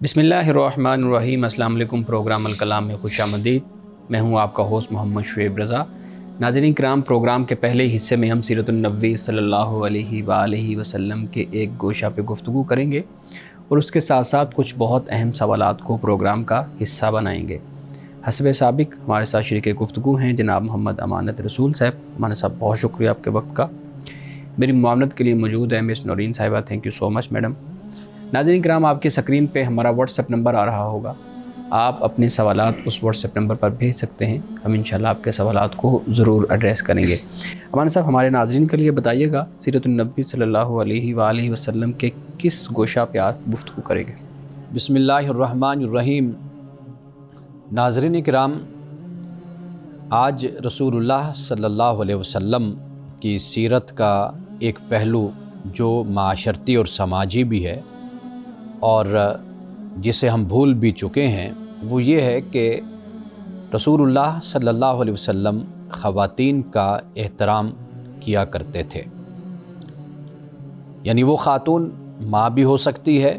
بسم اللہ الرحمن الرحیم۔ السلام علیکم۔ پروگرام الکلام میں خوش آمدید۔ میں ہوں آپ کا ہوسٹ محمد شعیب رضا۔ ناظرین کرام، پروگرام کے پہلے حصے میں ہم سیرت النبی صلی اللہ علیہ وآلہ وسلم کے ایک گوشہ پہ گفتگو کریں گے اور اس کے ساتھ ساتھ کچھ بہت اہم سوالات کو پروگرام کا حصہ بنائیں گے۔ حسب سابق ہمارے ساتھ شریک گفتگو ہیں جناب محمد امانت رسول صاحب۔ ہمارے صاحب بہت شکریہ آپ کے وقت کا۔ میری معاونت کے لیے موجود ہے مس نورین صاحبہ۔ Thank you so much madam. ناظرین کرام، آپ کی اسکرین پہ ہمارا واٹس ایپ نمبر آ رہا ہوگا، آپ اپنے سوالات اس واٹس ایپ نمبر پر بھیج سکتے ہیں۔ ہم انشاءاللہ آپ کے سوالات کو ضرور ایڈریس کریں گے۔ امان صاحب، ہمارے ناظرین کے لیے بتائیے گا سیرت النبی صلی اللہ علیہ وآلہ وسلم کے کس گوشہ پہ آپ گفتگو کریں گے؟ بسم اللہ الرحمن الرحیم۔ ناظرین کرام، آج رسول اللہ صلی اللہ علیہ وسلم کی سیرت کا ایک پہلو جو معاشرتی اور سماجی بھی ہے اور جسے ہم بھول بھی چکے ہیں، وہ یہ ہے کہ رسول اللہ صلی اللہ علیہ وسلم خواتین کا احترام کیا کرتے تھے۔ یعنی وہ خاتون ماں بھی ہو سکتی ہے،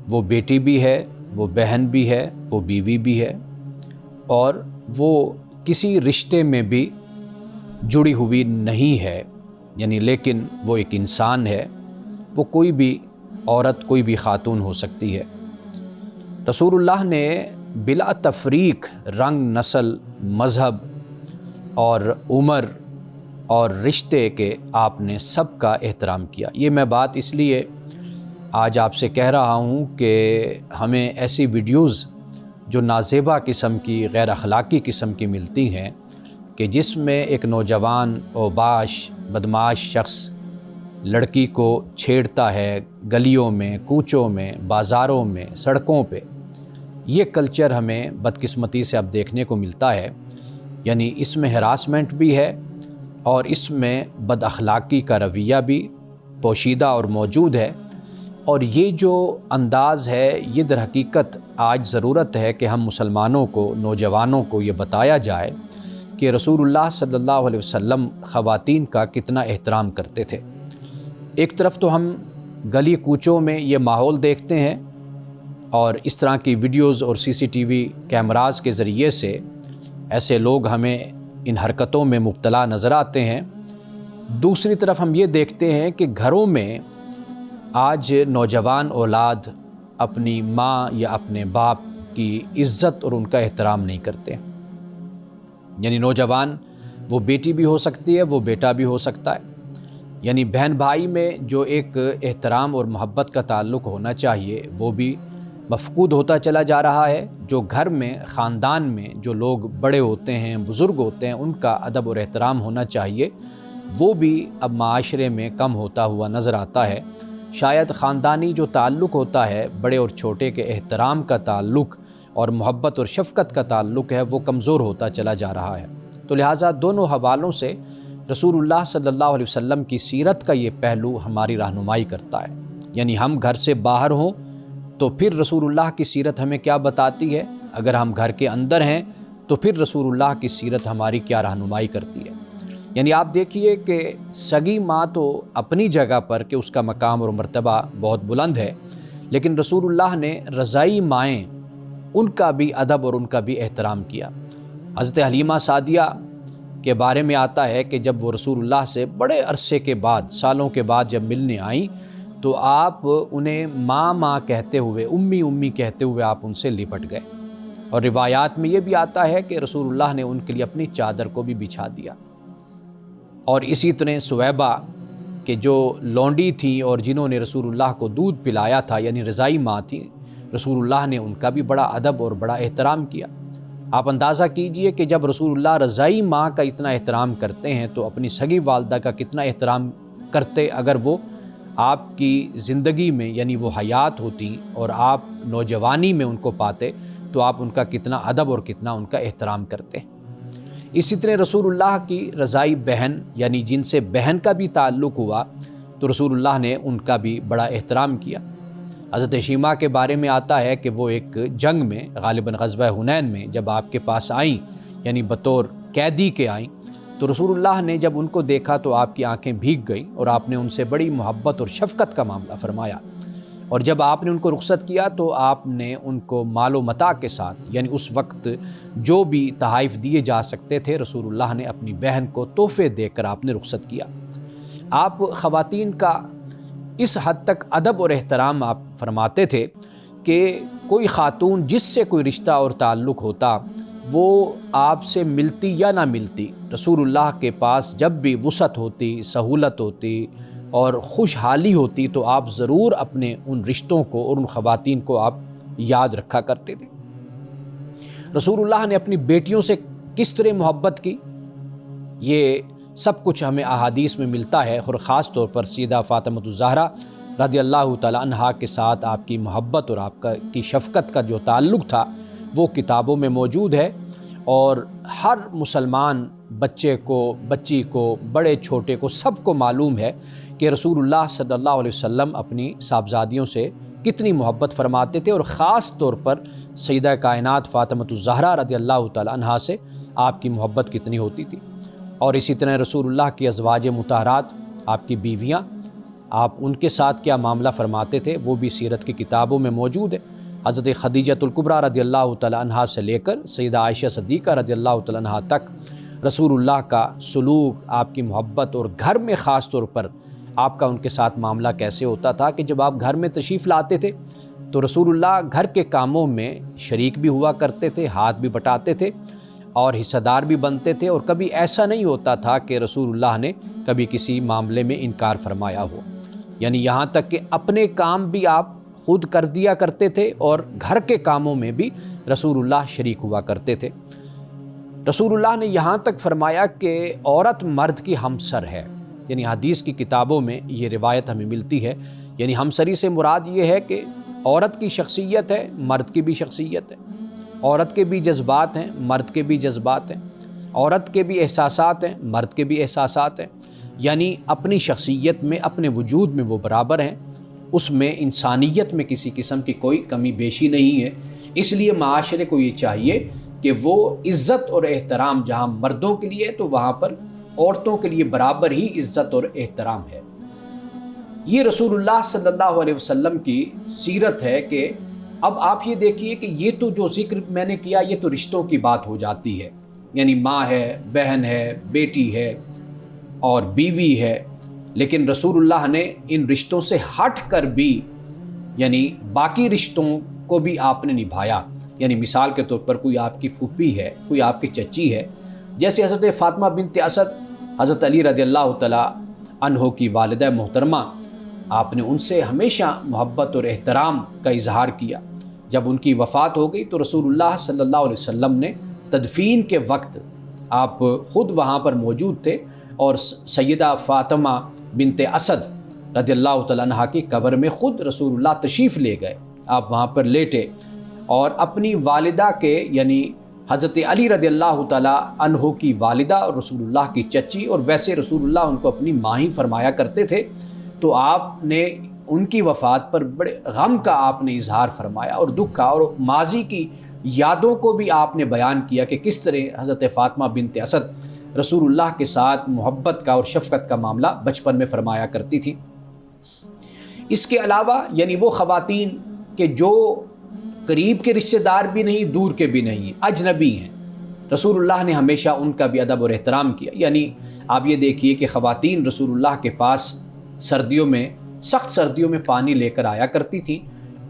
وہ بیٹی بھی ہے، وہ بہن بھی ہے، وہ بیوی بھی ہے، اور وہ کسی رشتے میں بھی جڑی ہوئی نہیں ہے، یعنی لیکن وہ ایک انسان ہے، وہ کوئی بھی عورت، کوئی بھی خاتون ہو سکتی ہے۔ رسول اللہ نے بلا تفریق رنگ، نسل، مذہب اور عمر اور رشتے کے آپ نے سب کا احترام کیا۔ یہ میں بات اس لیے آج آپ سے کہہ رہا ہوں کہ ہمیں ایسی ویڈیوز جو نازیبا قسم کی، غیر اخلاقی قسم کی ملتی ہیں کہ جس میں ایک نوجوان اوباش بدمعاش شخص لڑکی کو چھیڑتا ہے، گلیوں میں، کوچوں میں، بازاروں میں، سڑکوں پہ، یہ کلچر ہمیں بدقسمتی سے اب دیکھنے کو ملتا ہے۔ یعنی اس میں ہراسمنٹ بھی ہے اور اس میں بد اخلاقی کا رویہ بھی پوشیدہ اور موجود ہے، اور یہ جو انداز ہے، یہ در حقیقت آج ضرورت ہے کہ ہم مسلمانوں کو، نوجوانوں کو یہ بتایا جائے کہ رسول اللہ صلی اللہ علیہ وسلم خواتین کا کتنا احترام کرتے تھے۔ ایک طرف تو ہم گلی کوچوں میں یہ ماحول دیکھتے ہیں اور اس طرح کی ویڈیوز اور سی سی ٹی وی کیمراز کے ذریعے سے ایسے لوگ ہمیں ان حرکتوں میں مبتلا نظر آتے ہیں۔ دوسری طرف ہم یہ دیکھتے ہیں کہ گھروں میں آج نوجوان اولاد اپنی ماں یا اپنے باپ کی عزت اور ان کا احترام نہیں کرتے۔ یعنی نوجوان، وہ بیٹی بھی ہو سکتی ہے، وہ بیٹا بھی ہو سکتا ہے، یعنی بہن بھائی میں جو ایک احترام اور محبت کا تعلق ہونا چاہیے وہ بھی مفقود ہوتا چلا جا رہا ہے۔ جو گھر میں، خاندان میں جو لوگ بڑے ہوتے ہیں، بزرگ ہوتے ہیں، ان کا ادب اور احترام ہونا چاہیے، وہ بھی اب معاشرے میں کم ہوتا ہوا نظر آتا ہے۔ شاید خاندانی جو تعلق ہوتا ہے، بڑے اور چھوٹے کے احترام کا تعلق اور محبت اور شفقت کا تعلق ہے، وہ کمزور ہوتا چلا جا رہا ہے۔ تو لہٰذا دونوں حوالوں سے رسول اللہ صلی اللہ علیہ وسلم کی سیرت کا یہ پہلو ہماری رہنمائی کرتا ہے۔ یعنی ہم گھر سے باہر ہوں تو پھر رسول اللہ کی سیرت ہمیں کیا بتاتی ہے، اگر ہم گھر کے اندر ہیں تو پھر رسول اللہ کی سیرت ہماری کیا رہنمائی کرتی ہے۔ یعنی آپ دیکھیے کہ سگی ماں تو اپنی جگہ پر کہ اس کا مقام اور مرتبہ بہت بلند ہے، لیکن رسول اللہ نے رضائی مائیں، ان کا بھی ادب اور ان کا بھی احترام کیا۔ حضرت حلیمہ سعدیہ کے بارے میں آتا ہے کہ جب وہ رسول اللہ سے بڑے عرصے کے بعد، سالوں کے بعد جب ملنے آئیں تو آپ انہیں ماں ماں کہتے ہوئے، امی امی کہتے ہوئے آپ ان سے لپٹ گئے، اور روایات میں یہ بھی آتا ہے کہ رسول اللہ نے ان کے لیے اپنی چادر کو بھی بچھا دیا۔ اور اسی طرح سویبہ کہ جو لونڈی تھیں اور جنہوں نے رسول اللہ کو دودھ پلایا تھا، یعنی رضائی ماں تھیں، رسول اللہ نے ان کا بھی بڑا ادب اور بڑا احترام کیا۔ آپ اندازہ کیجئے کہ جب رسول اللہ رضائی ماں کا اتنا احترام کرتے ہیں تو اپنی سگی والدہ کا کتنا احترام کرتے اگر وہ آپ کی زندگی میں، یعنی وہ حیات ہوتی اور آپ نوجوانی میں ان کو پاتے تو آپ ان کا کتنا ادب اور کتنا ان کا احترام کرتے۔ اسی طرح رسول اللہ کی رضائی بہن، یعنی جن سے بہن کا بھی تعلق ہوا، تو رسول اللہ نے ان کا بھی بڑا احترام کیا۔ حضرت شیمہ کے بارے میں آتا ہے کہ وہ ایک جنگ میں، غالباً غزوہ حنین میں، جب آپ کے پاس آئیں، یعنی بطور قیدی کے آئیں، تو رسول اللہ نے جب ان کو دیکھا تو آپ کی آنکھیں بھیگ گئیں اور آپ نے ان سے بڑی محبت اور شفقت کا معاملہ فرمایا، اور جب آپ نے ان کو رخصت کیا تو آپ نے ان کو مال و متاع کے ساتھ، یعنی اس وقت جو بھی تحائف دیے جا سکتے تھے، رسول اللہ نے اپنی بہن کو تحفے دے کر آپ نے رخصت کیا۔ آپ خواتین کا اس حد تک ادب اور احترام آپ فرماتے تھے کہ کوئی خاتون جس سے کوئی رشتہ اور تعلق ہوتا وہ آپ سے ملتی یا نہ ملتی، رسول اللہ کے پاس جب بھی وسعت ہوتی، سہولت ہوتی اور خوشحالی ہوتی تو آپ ضرور اپنے ان رشتوں کو اور ان خواتین کو آپ یاد رکھا کرتے تھے۔ رسول اللہ نے اپنی بیٹیوں سے کس طرح محبت کی، یہ سب کچھ ہمیں احادیث میں ملتا ہے، اور خاص طور پر سیدہ فاطمۃ الزہرا رضی اللہ تعالی عنہا کے ساتھ آپ کی محبت اور آپ کی شفقت کا جو تعلق تھا وہ کتابوں میں موجود ہے، اور ہر مسلمان بچے کو، بچی کو، بڑے چھوٹے کو، سب کو معلوم ہے کہ رسول اللہ صلی اللہ علیہ وسلم اپنی صاحبزادیوں سے کتنی محبت فرماتے تھے، اور خاص طور پر سیدہ کائنات فاطمۃ الزہرا رضی اللہ تعالی عنہا سے آپ کی محبت کتنی ہوتی تھی۔ اور اسی طرح رسول اللہ کی ازواج مطہرات، آپ کی بیویاں، آپ ان کے ساتھ کیا معاملہ فرماتے تھے وہ بھی سیرت کی کتابوں میں موجود ہے۔ حضرت خدیجۃ الکبریٰ رضی اللہ تعالی عنہا سے لے کر سیدہ عائشہ صدیقہ رضی اللہ تعالی عنہا تک رسول اللہ کا سلوک، آپ کی محبت، اور گھر میں خاص طور پر آپ کا ان کے ساتھ معاملہ کیسے ہوتا تھا کہ جب آپ گھر میں تشریف لاتے تھے تو رسول اللہ گھر کے کاموں میں شریک بھی ہوا کرتے تھے، ہاتھ بھی بٹاتے تھے اور حصہ دار بھی بنتے تھے، اور کبھی ایسا نہیں ہوتا تھا کہ رسول اللہ نے کبھی کسی معاملے میں انکار فرمایا ہو، یعنی یہاں تک کہ اپنے کام بھی آپ خود کر دیا کرتے تھے اور گھر کے کاموں میں بھی رسول اللہ شریک ہوا کرتے تھے۔ رسول اللہ نے یہاں تک فرمایا کہ عورت مرد کی ہمسر ہے، یعنی حدیث کی کتابوں میں یہ روایت ہمیں ملتی ہے، یعنی ہمسری سے مراد یہ ہے کہ عورت کی شخصیت ہے، مرد کی بھی شخصیت ہے، عورت کے بھی جذبات ہیں، مرد کے بھی جذبات ہیں، عورت کے بھی احساسات ہیں، مرد کے بھی احساسات ہیں، یعنی اپنی شخصیت میں، اپنے وجود میں وہ برابر ہیں، اس میں انسانیت میں کسی قسم کی کوئی کمی بیشی نہیں ہے۔ اس لیے معاشرے کو یہ چاہیے کہ وہ عزت اور احترام جہاں مردوں کے لیے ہے تو وہاں پر عورتوں کے لیے برابر ہی عزت اور احترام ہے۔ یہ رسول اللہ صلی اللہ علیہ وسلم کی سیرت ہے کہ اب آپ یہ دیکھیے کہ یہ تو جو ذکر میں نے کیا یہ تو رشتوں کی بات ہو جاتی ہے، یعنی ماں ہے، بہن ہے، بیٹی ہے اور بیوی ہے، لیکن رسول اللہ نے ان رشتوں سے ہٹ کر بھی یعنی باقی رشتوں کو بھی آپ نے نبھایا، یعنی مثال کے طور پر کوئی آپ کی پھوپھی ہے، کوئی آپ کی چچی ہے، جیسے حضرت فاطمہ بنت اسد حضرت علی رضی اللہ تعالی عنہ کی والدہ محترمہ، آپ نے ان سے ہمیشہ محبت اور احترام کا اظہار کیا۔ جب ان کی وفات ہو گئی تو رسول اللہ صلی اللہ علیہ وسلم نے تدفین کے وقت آپ خود وہاں پر موجود تھے اور سیدہ فاطمہ بنت اسد رضی اللہ تعالیٰ عنہ کی قبر میں خود رسول اللہ تشریف لے گئے، آپ وہاں پر لیٹے اور اپنی والدہ کے یعنی حضرت علی رضی اللہ تعالیٰ عنہ کی والدہ اور رسول اللہ کی چچی، اور ویسے رسول اللہ ان کو اپنی ماں ہی فرمایا کرتے تھے، تو آپ نے ان کی وفات پر بڑے غم کا آپ نے اظہار فرمایا اور دکھ کا، اور ماضی کی یادوں کو بھی آپ نے بیان کیا کہ کس طرح حضرت فاطمہ بنت اسد رسول اللہ کے ساتھ محبت کا اور شفقت کا معاملہ بچپن میں فرمایا کرتی تھی۔ اس کے علاوہ یعنی وہ خواتین کہ جو قریب کے رشتہ دار بھی نہیں، دور کے بھی نہیں، اجنبی ہیں، رسول اللہ نے ہمیشہ ان کا بھی ادب اور احترام کیا۔ یعنی آپ یہ دیکھیے کہ خواتین رسول اللہ کے پاس سردیوں میں، سخت سردیوں میں پانی لے کر آیا کرتی تھی،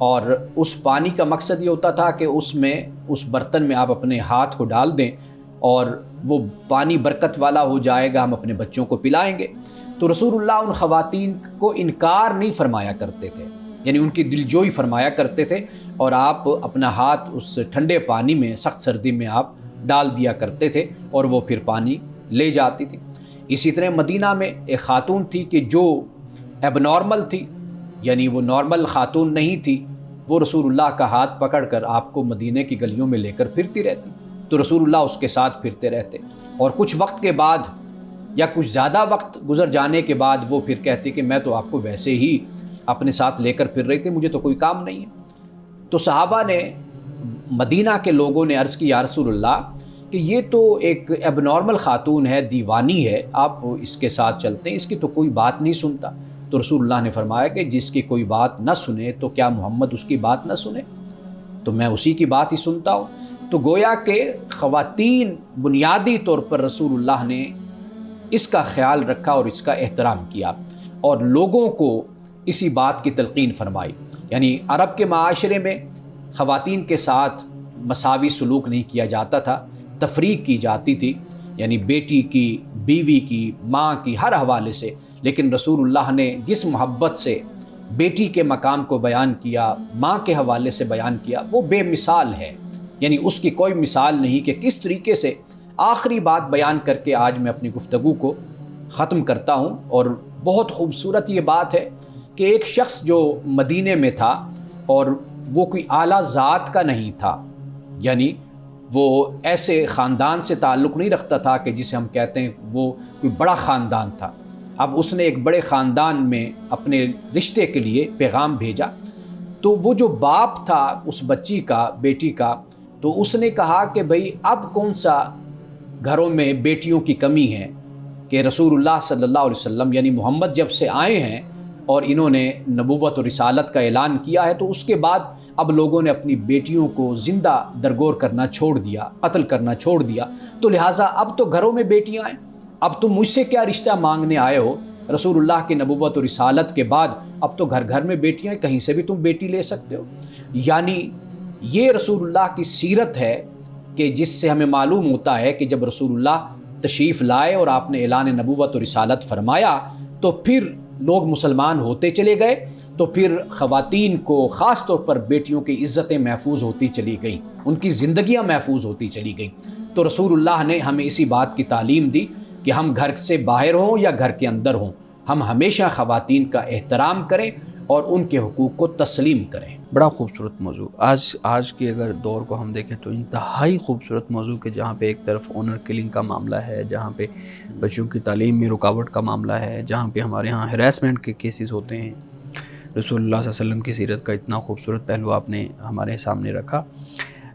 اور اس پانی کا مقصد یہ ہوتا تھا کہ اس برتن میں آپ اپنے ہاتھ کو ڈال دیں اور وہ پانی برکت والا ہو جائے گا، ہم اپنے بچوں کو پلائیں گے۔ تو رسول اللہ ان خواتین کو انکار نہیں فرمایا کرتے تھے، یعنی ان کی دلجوئی فرمایا کرتے تھے، اور آپ اپنا ہاتھ اس ٹھنڈے پانی میں سخت سردی میں آپ ڈال دیا کرتے تھے اور وہ پھر پانی لے جاتی تھی۔ اسی طرح مدینہ میں ایک خاتون تھی کہ جو ایب نارمل تھی، یعنی وہ نارمل خاتون نہیں تھی، وہ رسول اللہ کا ہاتھ پکڑ کر آپ کو مدینہ کی گلیوں میں لے کر پھرتی رہتی، تو رسول اللہ اس کے ساتھ پھرتے رہتے، اور کچھ وقت کے بعد یا کچھ زیادہ وقت گزر جانے کے بعد وہ پھر کہتی کہ میں تو آپ کو ویسے ہی اپنے ساتھ لے کر پھر رہی تھی، مجھے تو کوئی کام نہیں ہے۔ تو صحابہ نے، مدینہ کے لوگوں نے عرض کی یا رسول اللہ کہ یہ تو ایک ایب نارمل خاتون ہے، دیوانی ہے، آپ اس کے ساتھ چلتے ہیں، اس کی تو کوئی بات نہیں سنتا۔ تو رسول اللہ نے فرمایا کہ جس کی کوئی بات نہ سنے تو کیا محمد اس کی بات نہ سنے؟ تو میں اسی کی بات ہی سنتا ہوں۔ تو گویا کہ خواتین بنیادی طور پر رسول اللہ نے اس کا خیال رکھا اور اس کا احترام کیا اور لوگوں کو اسی بات کی تلقین فرمائی۔ یعنی عرب کے معاشرے میں خواتین کے ساتھ مساوی سلوک نہیں کیا جاتا تھا، تفریق کی جاتی تھی، یعنی بیٹی کی، بیوی کی، ماں کی، ہر حوالے سے۔ لیکن رسول اللہ نے جس محبت سے بیٹی کے مقام کو بیان کیا، ماں کے حوالے سے بیان کیا، وہ بے مثال ہے، یعنی اس کی کوئی مثال نہیں کہ کس طریقے سے۔ آخری بات بیان کر کے آج میں اپنی گفتگو کو ختم کرتا ہوں، اور بہت خوبصورت یہ بات ہے کہ ایک شخص جو مدینے میں تھا اور وہ کوئی اعلیٰ ذات کا نہیں تھا، یعنی وہ ایسے خاندان سے تعلق نہیں رکھتا تھا کہ جسے ہم کہتے ہیں وہ کوئی بڑا خاندان تھا۔ اب اس نے ایک بڑے خاندان میں اپنے رشتے کے لیے پیغام بھیجا، تو وہ جو باپ تھا اس بچی کا، بیٹی کا، تو اس نے کہا کہ بھئی اب کون سا گھروں میں بیٹیوں کی کمی ہے کہ رسول اللہ صلی اللہ علیہ وسلم یعنی محمد جب سے آئے ہیں اور انہوں نے نبوت و رسالت کا اعلان کیا ہے، تو اس کے بعد اب لوگوں نے اپنی بیٹیوں کو زندہ درگور کرنا چھوڑ دیا، قتل کرنا چھوڑ دیا، تو لہٰذا اب تو گھروں میں بیٹیاں ہیں، اب تم مجھ سے کیا رشتہ مانگنے آئے ہو؟ رسول اللہ کی نبوت و رسالت کے بعد اب تو گھر گھر میں بیٹیاں ہیں، کہیں سے بھی تم بیٹی لے سکتے ہو۔ یعنی یہ رسول اللہ کی سیرت ہے کہ جس سے ہمیں معلوم ہوتا ہے کہ جب رسول اللہ تشریف لائے اور آپ نے اعلان نبوت و رسالت فرمایا تو پھر لوگ مسلمان ہوتے چلے گئے، تو پھر خواتین کو خاص طور پر بیٹیوں کی عزتیں محفوظ ہوتی چلی گئیں، ان کی زندگیاں محفوظ ہوتی چلی گئیں۔ تو رسول اللہ نے ہمیں اسی بات کی تعلیم دی کہ ہم گھر سے باہر ہوں یا گھر کے اندر ہوں، ہم ہمیشہ خواتین کا احترام کریں اور ان کے حقوق کو تسلیم کریں۔ بڑا خوبصورت موضوع۔ آج کے اگر دور کو ہم دیکھیں تو انتہائی خوبصورت موضوع کہ جہاں پہ ایک طرف آنر کلنگ کا معاملہ ہے، جہاں پہ بچوں کی تعلیم میں رکاوٹ کا معاملہ ہے، جہاں پہ ہمارے ہاں ہراسمنٹ کے کیسز ہوتے ہیں۔ رسول اللہ صلی اللہ علیہ وسلم کی سیرت کا اتنا خوبصورت پہلو آپ نے ہمارے سامنے رکھا۔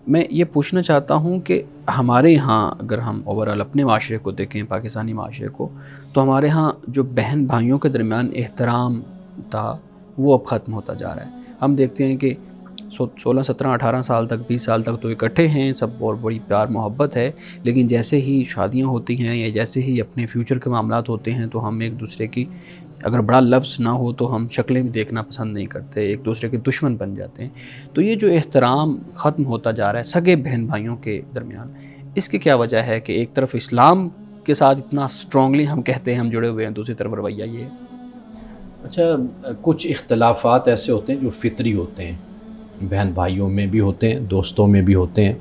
میں یہ پوچھنا چاہتا ہوں کہ ہمارے ہاں اگر ہم اوورآل اپنے معاشرے کو دیکھیں، پاکستانی معاشرے کو، تو ہمارے ہاں جو بہن بھائیوں کے درمیان احترام تھا وہ اب ختم ہوتا جا رہا ہے۔ ہم دیکھتے ہیں کہ 16 17 18 سال تک، 20 سال تک تو اکٹھے ہیں سب اور بڑی پیار محبت ہے، لیکن جیسے ہی شادیاں ہوتی ہیں یا جیسے ہی اپنے فیوچر کے معاملات ہوتے ہیں تو ہم ایک دوسرے کی، اگر بڑا لفظ نہ ہو تو ہم شکلیں بھی دیکھنا پسند نہیں کرتے، ایک دوسرے کے دشمن بن جاتے ہیں۔ تو یہ جو احترام ختم ہوتا جا رہا ہے سگے بہن بھائیوں کے درمیان، اس کی کیا وجہ ہے کہ ایک طرف اسلام کے ساتھ اتنا اسٹرانگلی ہم کہتے ہیں ہم جڑے ہوئے ہیں، دوسری طرف رویہ یہ ہے؟ اچھا، کچھ اختلافات ایسے ہوتے ہیں جو فطری ہوتے ہیں، بہن بھائیوں میں بھی ہوتے ہیں، دوستوں میں بھی ہوتے ہیں،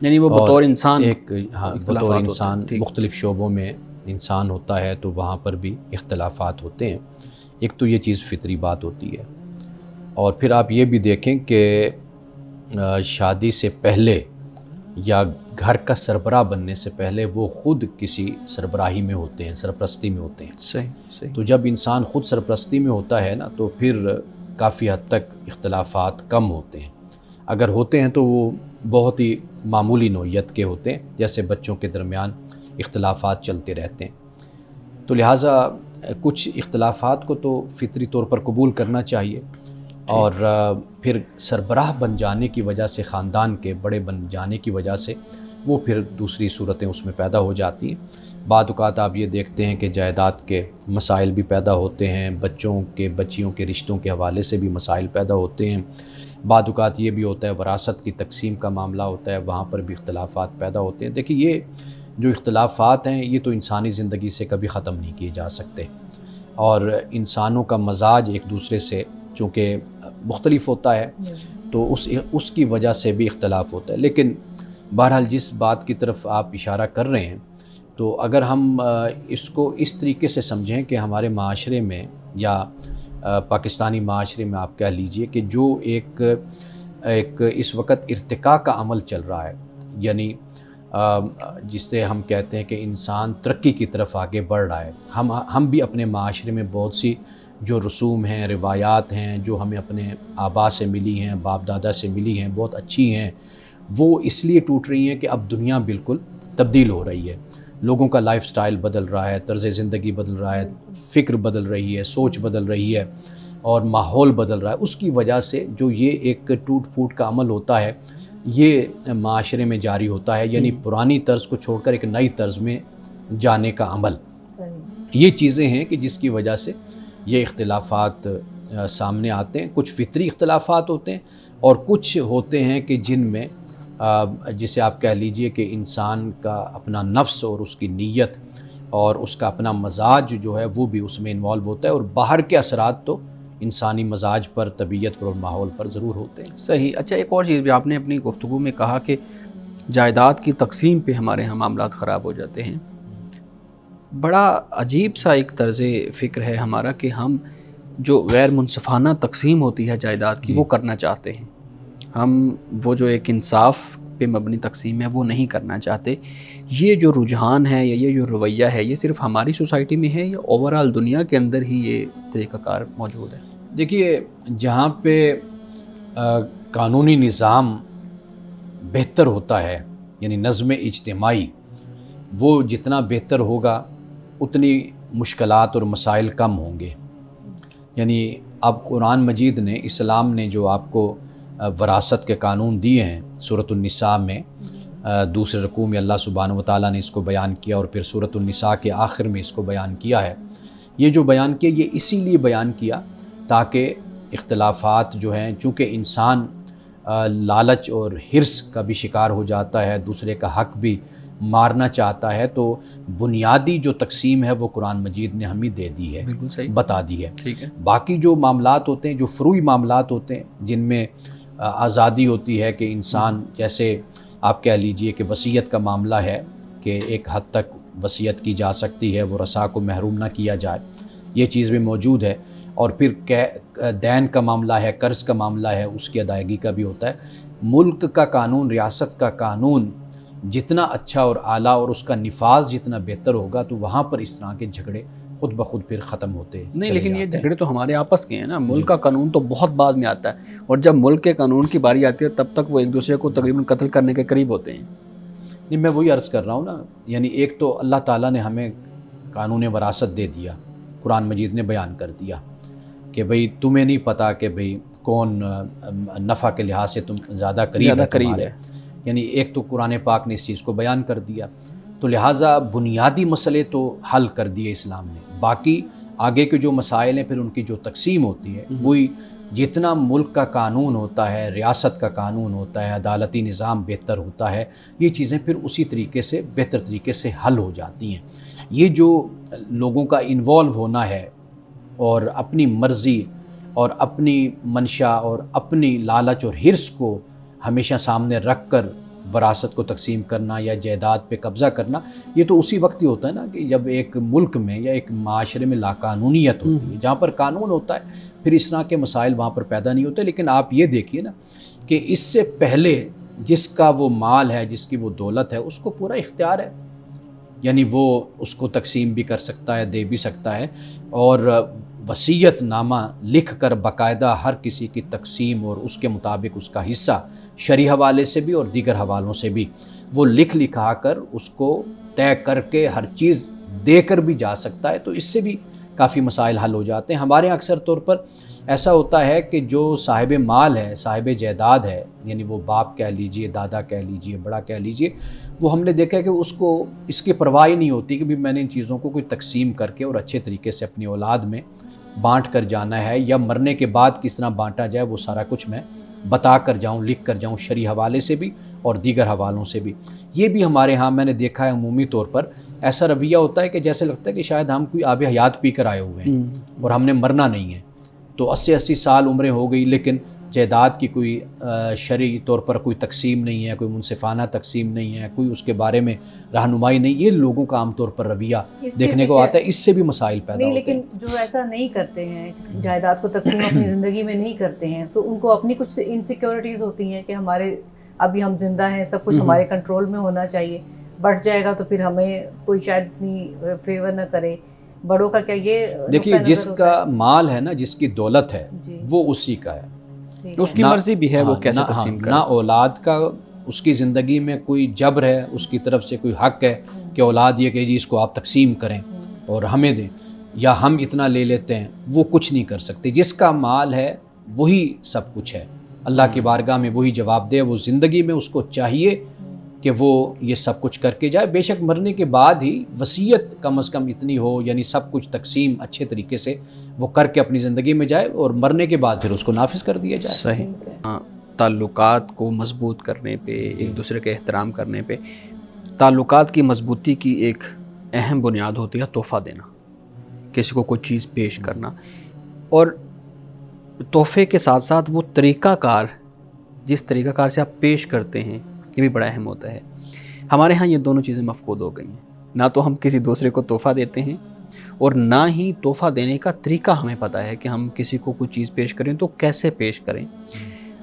یعنی وہ بطور انسان بطور انسان مختلف شعبوں میں انسان ہوتا ہے تو وہاں پر بھی اختلافات ہوتے ہیں۔ ایک تو یہ چیز فطری بات ہوتی ہے، اور پھر آپ یہ بھی دیکھیں کہ شادی سے پہلے یا گھر کا سربراہ بننے سے پہلے وہ خود کسی سربراہی میں ہوتے ہیں، سرپرستی میں ہوتے ہیں۔ صحیح۔ تو جب انسان خود سرپرستی میں ہوتا ہے نا تو پھر کافی حد تک اختلافات کم ہوتے ہیں، اگر ہوتے ہیں تو وہ بہت ہی معمولی نوعیت کے ہوتے ہیں، جیسے بچوں کے درمیان اختلافات چلتے رہتے ہیں۔ تو لہٰذا کچھ اختلافات کو تو فطری طور پر قبول کرنا چاہیے، اور پھر سربراہ بن جانے کی وجہ سے، خاندان کے بڑے بن جانے کی وجہ سے وہ پھر دوسری صورتیں اس میں پیدا ہو جاتی ہیں۔ بعض اوقات آپ یہ دیکھتے ہیں کہ جائیداد کے مسائل بھی پیدا ہوتے ہیں، بچیوں کے رشتوں کے حوالے سے بھی مسائل پیدا ہوتے ہیں۔ بعض اوقات یہ بھی ہوتا ہے وراثت کی تقسیم کا معاملہ ہوتا ہے، وہاں پر بھی اختلافات پیدا ہوتے ہیں۔ دیکھیے، یہ جو اختلافات ہیں یہ تو انسانی زندگی سے کبھی ختم نہیں کیے جا سکتے، اور انسانوں کا مزاج ایک دوسرے سے چونکہ مختلف ہوتا ہے تو اس کی وجہ سے بھی اختلاف ہوتا ہے۔ لیکن بہرحال جس بات کی طرف آپ اشارہ کر رہے ہیں، تو اگر ہم اس کو اس طریقے سے سمجھیں کہ ہمارے معاشرے میں یا پاکستانی معاشرے میں آپ کہہ لیجئے کہ جو ایک اس وقت ارتقاء کا عمل چل رہا ہے، یعنی جس سے ہم کہتے ہیں کہ انسان ترقی کی طرف آگے بڑھ رہا ہے، ہم بھی اپنے معاشرے میں بہت سی جو رسوم ہیں، روایات ہیں، جو ہمیں اپنے آبا سے ملی ہیں، باپ دادا سے ملی ہیں، بہت اچھی ہیں، وہ اس لیے ٹوٹ رہی ہیں کہ اب دنیا بالکل تبدیل ہو رہی ہے۔ لوگوں کا لائف سٹائل بدل رہا ہے، طرز زندگی بدل رہا ہے، فکر بدل رہی ہے، سوچ بدل رہی ہے اور ماحول بدل رہا ہے، اس کی وجہ سے جو یہ ایک ٹوٹ پھوٹ کا عمل ہوتا ہے یہ معاشرے میں جاری ہوتا ہے، یعنی پرانی طرز کو چھوڑ کر ایک نئی طرز میں جانے کا عمل۔ یہ چیزیں ہیں کہ جس کی وجہ سے یہ اختلافات سامنے آتے ہیں۔ کچھ فطری اختلافات ہوتے ہیں اور کچھ ہوتے ہیں کہ جن میں جسے آپ کہہ لیجئے کہ انسان کا اپنا نفس اور اس کی نیت اور اس کا اپنا مزاج جو ہے وہ بھی اس میں انوالو ہوتا ہے، اور باہر کے اثرات تو انسانی مزاج پر، طبیعت پر اور ماحول پر ضرور ہوتے ہیں۔ صحیح۔ اچھا، ایک اور چیز بھی آپ نے اپنی گفتگو میں کہا کہ جائیداد کی تقسیم پہ ہمارے ہاں معاملات خراب ہو جاتے ہیں۔ بڑا عجیب سا ایک طرز فکر ہے ہمارا کہ ہم جو غیر منصفانہ تقسیم ہوتی ہے جائیداد کی وہ کرنا چاہتے ہیں، ہم وہ جو ایک انصاف پہ مبنی تقسیم ہے وہ نہیں کرنا چاہتے۔ یہ جو رجحان ہے یا یہ جو رویہ ہے یہ صرف ہماری سوسائٹی میں ہے یا اوورآل دنیا کے اندر ہی یہ طریقہ کار موجود ہے؟ دیکھیے، جہاں پہ قانونی نظام بہتر ہوتا ہے، یعنی نظم اجتماعی، وہ جتنا بہتر ہوگا اتنی مشکلات اور مسائل کم ہوں گے۔ یعنی اب قرآن مجید نے، اسلام نے جو آپ کو وراثت کے قانون دیے ہیں، سورۃ النساء میں دوسرے رکوع میں اللہ سبحانہ و تعالیٰ نے اس کو بیان کیا، اور پھر سورۃ النساء کے آخر میں اس کو بیان کیا ہے۔ یہ جو بیان کیا یہ اسی لیے بیان کیا تاکہ اختلافات جو ہیں، چونکہ انسان لالچ اور حرص کا بھی شکار ہو جاتا ہے، دوسرے کا حق بھی مارنا چاہتا ہے، تو بنیادی جو تقسیم ہے وہ قرآن مجید نے ہمیں دے دی ہے، بالکل صحیح بتا دی ہے۔ ٹھیک ہے۔ باقی جو معاملات ہوتے ہیں، جو فروعی معاملات ہوتے ہیں جن میں آزادی ہوتی ہے کہ انسان، جیسے آپ کہہ لیجئے کہ وصیت کا معاملہ ہے کہ ایک حد تک وصیت کی جا سکتی ہے، وہ رثا کو محروم نہ کیا جائے، یہ چیز بھی موجود ہے۔ اور پھر دین کا معاملہ ہے، قرض کا معاملہ ہے، اس کی ادائیگی کا بھی ہوتا ہے۔ ملک کا قانون، ریاست کا قانون جتنا اچھا اور اعلیٰ اور اس کا نفاذ جتنا بہتر ہوگا تو وہاں پر اس طرح کے جھگڑے خود بخود پھر ختم ہوتے نہیں، لیکن یہ جھگڑے تو ہمارے آپس کے ہیں نا، ملک کا قانون تو بہت بعد میں آتا ہے، اور جب ملک کے قانون کی باری آتی ہے تب تک وہ ایک دوسرے کو تقریباً قتل کرنے کے قریب ہوتے ہیں۔ نہیں، میں وہی عرض کر رہا ہوں نا، یعنی ایک تو اللہ تعالیٰ نے ہمیں قانون وراثت دے دیا، قرآن مجید نے بیان کر دیا کہ بھئی تمہیں نہیں پتہ کہ بھئی کون نفع کے لحاظ سے تم زیادہ قریب ہے، یعنی ایک تو قرآن پاک نے اس چیز کو بیان کر دیا، تو لہٰذا بنیادی مسئلے تو حل کر دیے اسلام نے۔ باقی آگے کے جو مسائل ہیں پھر ان کی جو تقسیم ہوتی ہے وہی جتنا ملک کا قانون ہوتا ہے، ریاست کا قانون ہوتا ہے، عدالتی نظام بہتر ہوتا ہے، یہ چیزیں پھر اسی طریقے سے بہتر طریقے سے حل ہو جاتی ہیں۔ یہ جو لوگوں کا انوالو ہونا ہے اور اپنی مرضی اور اپنی منشا اور اپنی لالچ اور حرص کو ہمیشہ سامنے رکھ کر وراثت کو تقسیم کرنا یا جائیداد پہ قبضہ کرنا، یہ تو اسی وقت ہی ہوتا ہے نا کہ جب ایک ملک میں یا ایک معاشرے میں لاقانونیت ہوتی ہے، جہاں پر قانون ہوتا ہے پھر اس طرح کے مسائل وہاں پر پیدا نہیں ہوتے۔ لیکن آپ یہ دیکھیے نا کہ اس سے پہلے جس کا وہ مال ہے، جس کی وہ دولت ہے، اس کو پورا اختیار ہے، یعنی وہ اس کو تقسیم بھی کر سکتا ہے، دے بھی سکتا ہے، اور وصیت نامہ لکھ کر باقاعدہ ہر کسی کی تقسیم اور اس کے مطابق اس کا حصہ شرعی حوالے سے بھی اور دیگر حوالوں سے بھی وہ لکھا کر اس کو طے کر کے ہر چیز دے کر بھی جا سکتا ہے، تو اس سے بھی کافی مسائل حل ہو جاتے ہیں۔ ہمارے اکثر طور پر ایسا ہوتا ہے کہ جو صاحب مال ہے، صاحب جائیداد ہے، یعنی وہ باپ کہہ لیجئے، دادا کہہ لیجئے، بڑا کہہ لیجئے، وہ ہم نے دیکھا ہے کہ اس کو اس کی پرواہ ہی نہیں ہوتی کہ بھی میں نے ان چیزوں کو کوئی تقسیم کر کے اور اچھے طریقے سے اپنی اولاد میں بانٹ کر جانا ہے، یا مرنے کے بعد کس طرح بانٹا جائے وہ سارا کچھ میں بتا کر جاؤں، لکھ کر جاؤں، شرعی حوالے سے بھی اور دیگر حوالوں سے بھی۔ یہ بھی ہمارے ہاں میں نے دیکھا ہے عمومی طور پر ایسا رویہ ہوتا ہے کہ جیسے لگتا ہے کہ شاید ہم کوئی آب حیات پی کر آئے ہوئے ہیں اور ہم نے مرنا نہیں ہے، تو 80 سال عمریں ہو گئی لیکن جائیداد کی کوئی شرعی طور پر کوئی تقسیم نہیں ہے، کوئی منصفانہ تقسیم نہیں ہے، کوئی اس کے بارے میں رہنمائی نہیں۔ یہ لوگوں کا عام طور پر رویہ دیکھنے کو آتا ہے، اس سے بھی مسائل پیدا ہوتے ہیں۔ لیکن جو ایسا نہیں کرتے ہیں، جائیداد کو تقسیم اپنی زندگی میں نہیں کرتے ہیں، تو ان کو اپنی کچھ انسیکیورٹیز ہوتی ہیں کہ ہمارے ابھی ہم زندہ ہیں، سب کچھ ہمارے کنٹرول میں ہونا چاہیے، بڑھ جائے گا تو پھر ہمیں کوئی شاید اتنی فیور نہ کرے۔ بڑوں کا کیا یہ دیکھیے، جس کا مال ہے نا، جس کی دولت ہے وہ اسی کا ہے، اس کی مرضی بھی ہے وہ کیسے تقسیم کرے۔ نہ اولاد کا اس کی زندگی میں کوئی جبر ہے، اس کی طرف سے کوئی حق ہے کہ کہ اولاد یہ کہ جی اس کو آپ تقسیم کریں اور ہمیں دیں یا ہم اتنا لے لیتے ہیں، وہ کچھ نہیں کر سکتے۔ جس کا مال ہے وہی سب کچھ ہے، اللہ کی بارگاہ میں وہی جواب دے۔ وہ زندگی میں اس کو چاہیے کہ وہ یہ سب کچھ کر کے جائے، بے شک مرنے کے بعد ہی وصیت کم از کم اتنی ہو، یعنی سب کچھ تقسیم اچھے طریقے سے وہ کر کے اپنی زندگی میں جائے اور مرنے کے بعد پھر اس کو نافذ کر دیا جائے۔ صحیح۔ تعلقات کو مضبوط کرنے پہ، ایک دوسرے کے احترام کرنے پہ، تعلقات کی مضبوطی کی ایک اہم بنیاد ہوتی ہے تحفہ دینا، کسی کو کوئی چیز پیش کرنا، اور تحفے کے ساتھ ساتھ وہ طریقہ کار، جس طریقہ کار سے آپ پیش کرتے ہیں، یہ بھی بڑا اہم ہوتا ہے۔ ہمارے ہاں یہ دونوں چیزیں مفقود ہو گئی ہیں، نہ تو ہم کسی دوسرے کو تحفہ دیتے ہیں اور نہ ہی تحفہ دینے کا طریقہ ہمیں پتہ ہے کہ ہم کسی کو کوئی چیز پیش کریں تو کیسے پیش کریں۔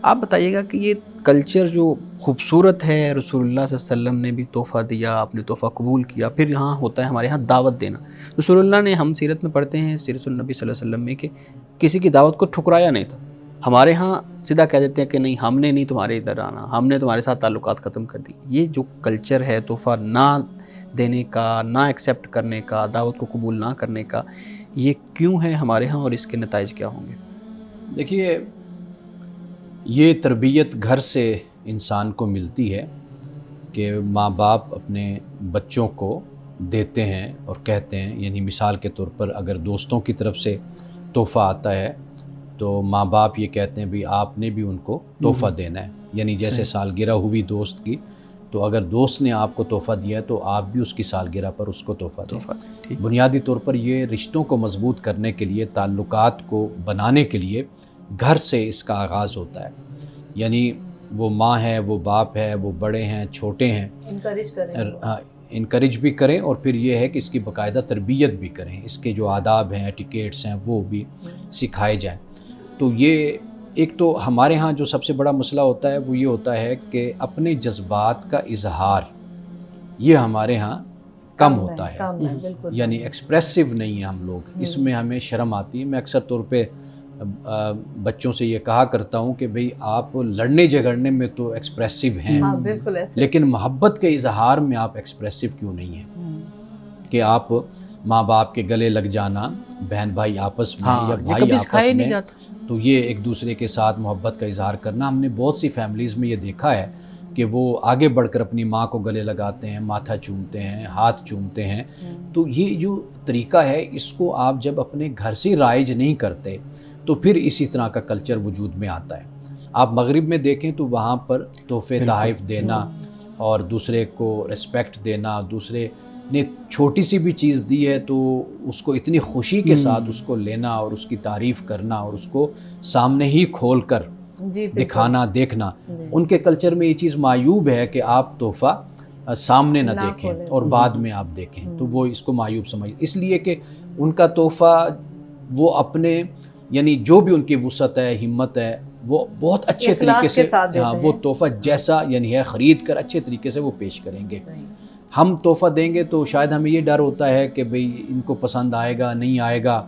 آپ بتائیے گا کہ یہ کلچر جو خوبصورت ہے، رسول اللہ صلی اللہ علیہ وسلم نے بھی تحفہ دیا، آپ نے تحفہ قبول کیا، پھر یہاں ہوتا ہے ہمارے ہاں دعوت دینا۔ رسول اللہ نے، ہم سیرت میں پڑھتے ہیں، سیرت النبی صلی اللہ علیہ وسلم میں، کہ کسی کی دعوت کو ٹھکرایا نہیں تھا۔ ہمارے ہاں سیدھا کہہ دیتے ہیں کہ نہیں، ہم نے نہیں تمہارے ادھر آنا، ہم نے تمہارے ساتھ تعلقات ختم کر دی۔ یہ جو کلچر ہے تحفہ نہ دینے کا، نہ ایکسیپٹ کرنے کا، دعوت کو قبول نہ کرنے کا، یہ کیوں ہے ہمارے ہاں اور اس کے نتائج کیا ہوں گے؟ دیکھیے، یہ تربیت گھر سے انسان کو ملتی ہے کہ ماں باپ اپنے بچوں کو دیتے ہیں اور کہتے ہیں، یعنی مثال کے طور پر اگر دوستوں کی طرف سے تحفہ آتا ہے تو ماں باپ یہ کہتے ہیں بھی آپ نے بھی ان کو تحفہ دینا ہے، یعنی جیسے سالگرہ ہوئی دوست کی، تو اگر دوست نے آپ کو تحفہ دیا ہے تو آپ بھی اس کی سالگرہ پر اس کو تحفہ دیں۔ بنیادی طور پر یہ رشتوں کو مضبوط کرنے کے لیے، تعلقات کو بنانے کے لیے گھر سے اس کا آغاز ہوتا ہے، یعنی وہ ماں ہے، وہ باپ ہے، وہ بڑے ہیں، چھوٹے ہیں، انکریج کریں، انکریج بھی کریں، اور پھر یہ ہے کہ اس کی باقاعدہ تربیت بھی کریں، اس کے جو آداب ہیں، ایٹیکیٹس ہیں، وہ بھی سکھائے جائیں۔ تو یہ ایک تو ہمارے ہاں جو سب سے بڑا مسئلہ ہوتا ہے وہ یہ ہوتا ہے کہ اپنے جذبات کا اظہار یہ ہمارے ہاں کم ہوتا ہے، یعنی ایکسپریسو نہیں ہیں ہم لوگ، اس میں ہمیں شرم آتی ہے۔ میں اکثر طور پہ بچوں سے یہ کہا کرتا ہوں کہ بھئی آپ لڑنے جھگڑنے میں تو ایکسپریسو ہیں، لیکن محبت کے اظہار میں آپ ایکسپریسو کیوں نہیں ہیں؟ کہ آپ ماں باپ کے گلے لگ جانا، بہن بھائی آپس میں یا بھائی آپس میں، تو یہ ایک دوسرے کے ساتھ محبت کا اظہار کرنا، ہم نے بہت سی فیملیز میں یہ دیکھا ہے کہ وہ آگے بڑھ کر اپنی ماں کو گلے لگاتے ہیں، ماتھا چومتے ہیں، ہاتھ چومتے ہیں۔ تو یہ جو طریقہ ہے، اس کو آپ جب اپنے گھر سے رائج نہیں کرتے تو پھر اسی طرح کا کلچر وجود میں آتا ہے۔ آپ مغرب میں دیکھیں تو وہاں پر تحفے تحائف دینا اور دوسرے کو ریسپیکٹ دینا، دوسرے نے چھوٹی سی بھی چیز دی ہے تو اس کو اتنی خوشی کے ساتھ اس کو لینا اور اس کی تعریف کرنا اور اس کو سامنے ہی کھول کر دکھانا، دیکھنا۔ ان کے کلچر میں یہ چیز معیوب ہے کہ آپ تحفہ سامنے نہ دیکھیں اور بعد میں آپ دیکھیں، تو وہ اس کو معیوب سمجھ، اس لیے کہ ان کا تحفہ وہ اپنے، یعنی جو بھی ان کی وسعت ہے، ہمت ہے، وہ بہت اچھے طریقے سے وہ تحفہ جیسا یعنی ہے خرید کر اچھے طریقے سے وہ پیش کریں گے۔ ہم تحفہ دیں گے تو شاید ہمیں یہ ڈر ہوتا ہے کہ بھئی ان کو پسند آئے گا نہیں آئے گا،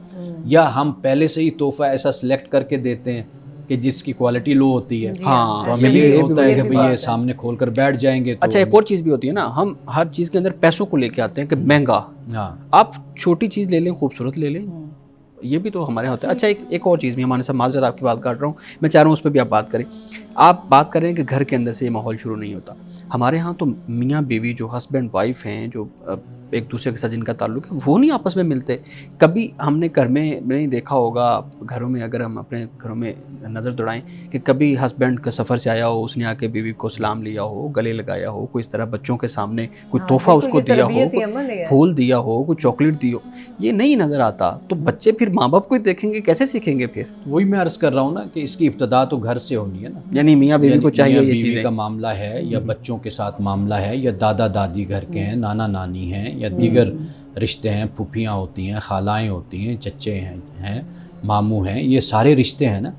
یا ہم پہلے سے ہی تحفہ ایسا سلیکٹ کر کے دیتے ہیں کہ جس کی کوالٹی لو ہوتی ہے، تو ہمیں یہ ہوتا ہے کہ بھئی یہ سامنے کھول کر بیٹھ جائیں گے۔ اچھا، ایک اور چیز بھی ہوتی ہے نا، ہم ہر چیز کے اندر پیسوں کو لے کے آتے ہیں کہ مہنگا، آپ چھوٹی چیز لے لیں، خوبصورت لے لیں، یہ بھی تو ہمارے یہاں ہوتا ہے۔ اچھا، ایک اور چیز بھی ہمارے ساتھ، معذرت آپ کی بات کاٹ رہا ہوں، میں چاہ رہا ہوں اس پہ بھی آپ بات کریں۔ آپ بات کر رہے ہیں کہ گھر کے اندر سے یہ ماحول شروع نہیں ہوتا۔ ہمارے ہاں تو میاں بیوی جو ہسبینڈ وائف ہیں، جو ایک دوسرے کے ساتھ جن کا تعلق ہے، وہ نہیں آپس میں ملتے۔ کبھی ہم نے گھر میں نہیں دیکھا ہوگا، گھروں میں اگر ہم اپنے گھروں میں نظر دوڑائیں کہ کبھی ہسبینڈ کا سفر سے آیا ہو، اس نے آ کے بیوی کو سلام لیا ہو، گلے لگایا ہو، کوئی اس طرح بچوں کے سامنے کوئی تحفہ اس کو دیا ہو، پھول دیا ہو، کوئی چاکلیٹ دی ہو، یہ نہیں نظر آتا۔ تو بچے پھر ماں باپ کو دیکھیں گے، کیسے سیکھیں گے پھر؟ وہی میں عرض کر رہا ہوں نا کہ اس کی ابتدا تو گھر سے ہونی ہے نا، یعنی میاں بیوی کو چاہیے یہ چیزیں کا معاملہ ہے یا بچوں کے ساتھ معاملہ ہے یا دادا دادی گھر کے ہیں، نانا نانی ہیں یا دیگر رشتے ہیں، پھوپھیاں ہوتی ہیں، خالائیں ہوتی ہیں، چچے ہیں، ماموں ہیں، یہ سارے رشتے ہیں نا،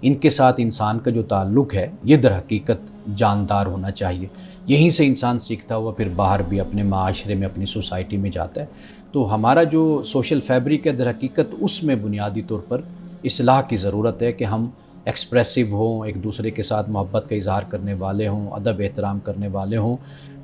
ان کے ساتھ انسان کا جو تعلق ہے یہ در حقیقت جاندار ہونا چاہیے۔ یہیں سے انسان سیکھتا ہوا پھر باہر بھی اپنے معاشرے میں، اپنی سوسائٹی میں جاتا ہے۔ تو ہمارا جو سوشل فیبرک ہے در حقیقت اس میں بنیادی طور پر اصلاح کی ضرورت ہے کہ ہم ایکسپریسو ہوں، ایک دوسرے کے ساتھ محبت کا اظہار کرنے والے ہوں، ادب احترام کرنے والے ہوں،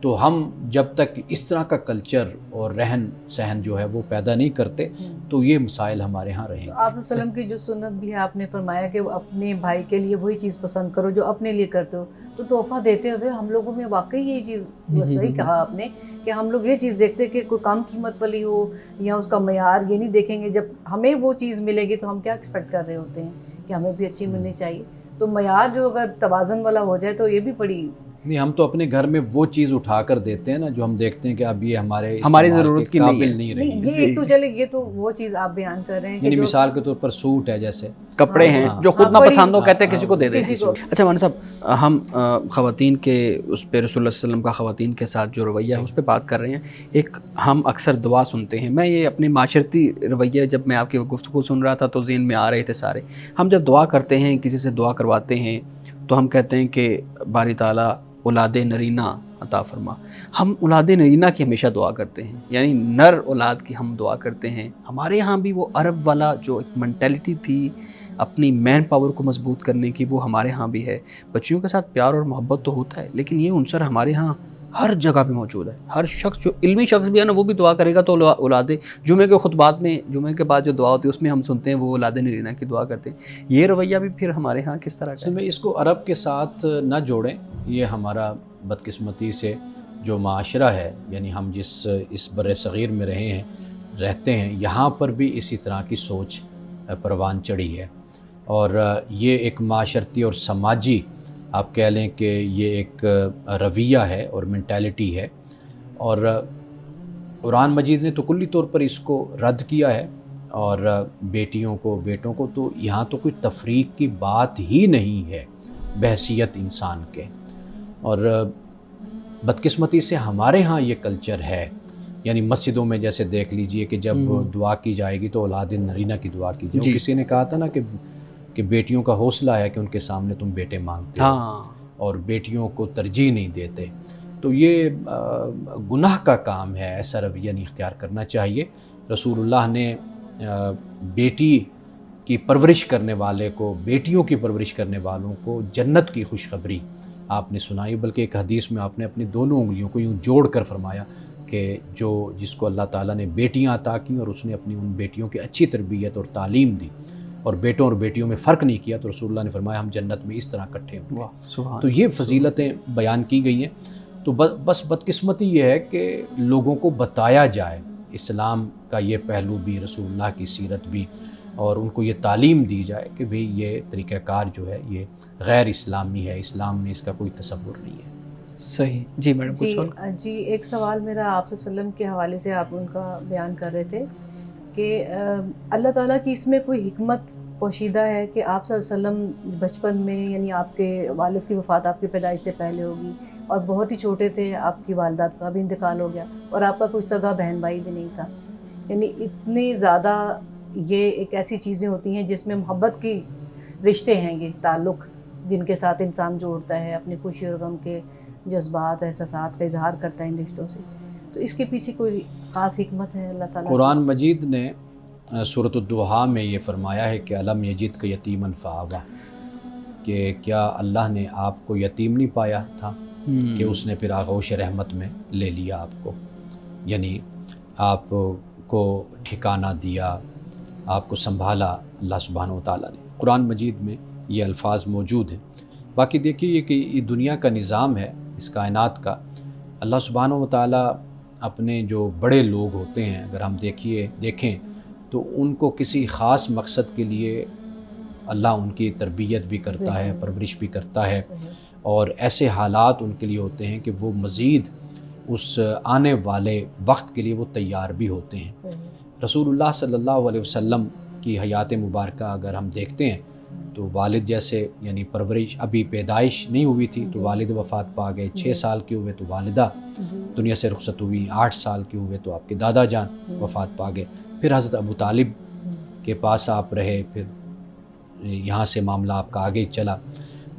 تو ہم جب تک اس طرح کا کلچر اور رہن سہن جو ہے وہ پیدا نہیں کرتے تو یہ مسائل ہمارے ہاں رہیں گے۔ آپ وسلم کی جو سنت بھی ہے، آپ نے فرمایا کہ اپنے بھائی کے لیے وہی چیز پسند کرو جو اپنے لیے کرتے ہو، تو تحفہ دیتے ہوئے ہم لوگوں میں واقعی یہ چیز صحیح کہا آپ نے کہ ہم لوگ یہ چیز دیکھتے کہ کوئی کم قیمت والی ہو یا اس کا معیار یہ نہیں دیکھیں گے، جب ہمیں وہ چیز ملے گی تو ہم کیا ایکسپیکٹ کر رہے ہوتے ہیں کہ ہمیں بھی اچھی ملنی چاہیے۔ تو معیار جو اگر توازن والا ہو جائے تو یہ بھی بڑی نہیں، ہم تو اپنے گھر میں وہ چیز اٹھا کر دیتے ہیں نا جو ہم دیکھتے ہیں کہ اب یہ ہمارے ضرورت کی قابل نہیں رہی۔ نہیں، یہ تو چلے، یہ تو وہ چیز آپ بیان کر رہے ہیں یعنی کہ مثال کے طور پر سوٹ ہے، جیسے کپڑے ہیں جو خود نہ پسند ہو کہتے ہیں کسی کو دے دیں۔ کسی کو۔ اچھا مولانا صاحب، ہم خواتین کے اس پہ رسول اللہ صلی اللہ علیہ وسلم کا خواتین کے ساتھ جو رویہ ہے اس پہ بات کر رہے ہیں۔ ایک ہم اکثر دعا سنتے ہیں، میں یہ اپنے معاشرتی رویہ جب میں آپ کی گفتگو سن رہا تھا تو ذہن میں آ رہے تھے سارے۔ ہم جب دعا کرتے ہیں، کسی سے دعا کرواتے ہیں تو ہم کہتے ہیں کہ باری تعالیٰ اولاد نرینہ عطا فرما۔ ہم اولاد نرینہ کی ہمیشہ دعا کرتے ہیں، یعنی نر اولاد کی ہم دعا کرتے ہیں۔ ہمارے ہاں بھی وہ عرب والا جو ایک مینٹیلٹی تھی اپنی مین پاور کو مضبوط کرنے کی، وہ ہمارے ہاں بھی ہے۔ بچیوں کے ساتھ پیار اور محبت تو ہوتا ہے، لیکن یہ عنصر ہمارے ہاں ہر جگہ پہ موجود ہے۔ ہر شخص جو علمی شخص بھی ہے نا وہ بھی دعا کرے گا تو اولاد جمعے کے خطبات میں، جمعے کے بعد جو دعا ہوتی ہے اس میں ہم سنتے ہیں وہ اولاد نرینہ کی دعا کرتے ہیں۔ یہ رویہ بھی پھر ہمارے ہاں کس طرح کا اصل میں اس کو عرب کے ساتھ نہ جوڑیں، یہ ہمارا بدقسمتی سے جو معاشرہ ہے، یعنی ہم جس اس بر صغیر میں رہتے ہیں، یہاں پر بھی اسی طرح کی سوچ پروان چڑھی ہے، اور یہ ایک معاشرتی اور سماجی آپ کہہ لیں کہ یہ ایک رویہ ہے اور مینٹیلٹی ہے، اور قرآن مجید نے تو کلی طور پر اس کو رد کیا ہے، اور بیٹیوں کو بیٹوں کو تو یہاں تو کوئی تفریق کی بات ہی نہیں ہے بحیثیت انسان کے۔ اور بدقسمتی سے ہمارے ہاں یہ کلچر ہے، یعنی مسجدوں میں جیسے دیکھ لیجئے کہ جب دعا کی جائے گی تو اولاد نرینہ کی دعا کی جائے۔ کسی نے کہا تھا نا کہ بیٹیوں کا حوصلہ ہے کہ ان کے سامنے تم بیٹے مانگتے ہو اور بیٹیوں کو ترجیح نہیں دیتے، تو یہ گناہ کا کام ہے، ایسا رویہ نہیں اختیار کرنا چاہیے۔ رسول اللہ نے بیٹی کی پرورش کرنے والے کو، بیٹیوں کی پرورش کرنے والوں کو جنت کی خوشخبری آپ نے سنائی، بلکہ ایک حدیث میں آپ نے اپنی دونوں انگلیوں کو یوں جوڑ کر فرمایا کہ جس کو اللہ تعالیٰ نے بیٹیاں عطا کیں اور اس نے اپنی ان بیٹیوں کی اچھی تربیت اور تعلیم دی اور بیٹوں اور بیٹیوں میں فرق نہیں کیا، تو رسول اللہ نے فرمایا ہم جنت میں اس طرح اکٹھے ہوں گے۔ تو یہ فضیلتیں بیان کی گئی ہیں۔ تو بس بدقسمتی یہ ہے کہ لوگوں کو بتایا جائے اسلام کا یہ پہلو بھی، رسول اللہ کی سیرت بھی، اور ان کو یہ تعلیم دی جائے کہ بھئی یہ طریقہ کار جو ہے یہ غیر اسلامی ہے، اسلام میں اس کا کوئی تصور نہیں ہے۔ صحیح۔ جی میڈم، جی ایک سوال میرا آپ صلی اللہ علیہ وسلم کے حوالے سے، آپ ان کا بیان کر رہے تھے کہ اللہ تعالیٰ کی اس میں کوئی حکمت پوشیدہ ہے کہ آپ صلی اللہ علیہ وسلم بچپن میں، یعنی آپ کے والد کی وفات آپ کی پیدائش سے پہلے ہوگی اور بہت ہی چھوٹے تھے، آپ کی والدہ کا بھی انتقال ہو گیا اور آپ کا کوئی سگا بہن بھائی بھی نہیں تھا، یعنی اتنی زیادہ یہ ایک ایسی چیزیں ہوتی ہیں جس میں محبت کی رشتے ہیں، یہ تعلق جن کے ساتھ انسان جوڑتا ہے، اپنی خوشی اور غم کے جذبات احساسات کا اظہار کرتا ہے ان رشتوں سے، تو اس کے پیچھے کوئی خاص حکمت ہے اللہ تعالیٰ؟ قرآن مجید نے سورۃ الدحا میں یہ فرمایا ہے کہ الم یجدک یتیما فآویٰ، کہ کیا اللہ نے آپ کو یتیم نہیں پایا تھا کہ اس نے پھر آغوش رحمت میں لے لیا آپ کو، یعنی آپ کو ٹھکانہ دیا، آپ کو سنبھالا اللہ سبحانہ و تعالیٰ نے۔ قرآن مجید میں یہ الفاظ موجود ہیں۔ باقی دیکھیے کہ یہ دنیا کا نظام ہے، اس کائنات کا، اللہ سبحانہ و تعالیٰ اپنے جو بڑے لوگ ہوتے ہیں اگر ہم دیکھیں تو ان کو کسی خاص مقصد کے لیے اللہ ان کی تربیت بھی کرتا ہے، پرورش بھی کرتا ہے، اور ایسے حالات ان کے لیے ہوتے ہیں کہ وہ مزید اس آنے والے وقت کے لیے وہ تیار بھی ہوتے ہیں۔ رسول اللہ صلی اللہ علیہ وسلم کی حیات مبارکہ اگر ہم دیکھتے ہیں تو والد جیسے، یعنی پرورش، ابھی پیدائش نہیں ہوئی تھی تو والد وفات پا گئے، 6 سال کے ہوئے تو والدہ دنیا سے رخصت ہوئی، 8 سال کے ہوئے تو آپ کے دادا جان وفات پا گئے، پھر حضرت ابو طالب کے پاس آپ رہے، پھر یہاں سے معاملہ آپ کا آگے چلا۔